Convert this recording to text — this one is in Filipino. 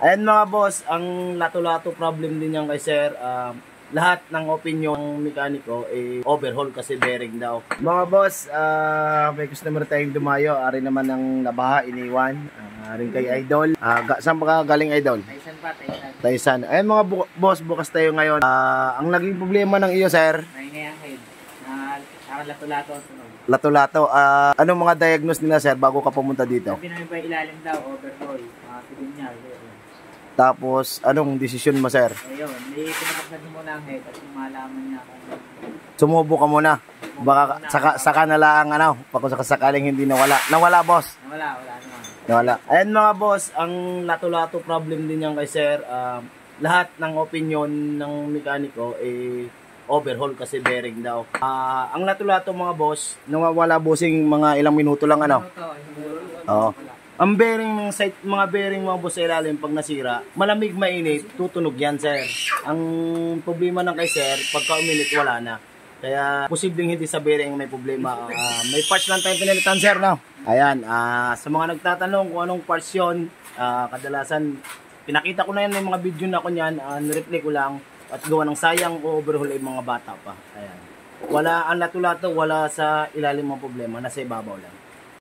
Ayan mga boss, ang lato-lato problem din yan kay sir. Lahat ng opinion ng mekaniko overhaul kasi bearing daw. Mga boss, may customer tayong dumayo. Ari naman ang nabaha, iniwan. Rin kay Idol. Saan ba galing Idol? Taisan pa, Taisan. Taisan. Ayan mga boss, bukas tayo ngayon. Ang naging problema ng iyo sir? May ngayangkid. Lato-lato ang tunog. Lato-lato. Anong mga diagnose nila sir bago ka pumunta dito? Sabi namin pa ilalim daw, overhaul. Signal. Tapos, anong desisyon mo sir? Ayun, may pinapagpad mo muna ang head at yung malaman niya kung Sumubo ka muna. Baka saka na lang pag sakaling hindi nawala. Nawala boss. wala naman. Nawala. Ayan mga boss, ang lato-lato problem din yan kay sir. Lahat ng opinion ng mekaniko overhaul kasi bearing daw. Ang lato-lato mga boss, nawawala bossing mga ilang minuto lang Oo. Ang bearing ng site, mga bearing mga boss sa ilalim pag nasira, malamig mainit, tutunog yan sir. Ang problema ng kay sir, pagka uminit wala na. Kaya posibleng hindi sa bearing may problema. May parts lang tayong pinalitan sir no? Ayan, sa mga nagtatanong kung anong parts yun, kadalasan pinakita ko na yan, may mga video na ko yan, nireplay ko lang at gawa ng sayang o overhaul ay mga bata pa. Ayan. Wala ang lato-lato, wala sa ilalim ng problema, nasa ibabaw lang.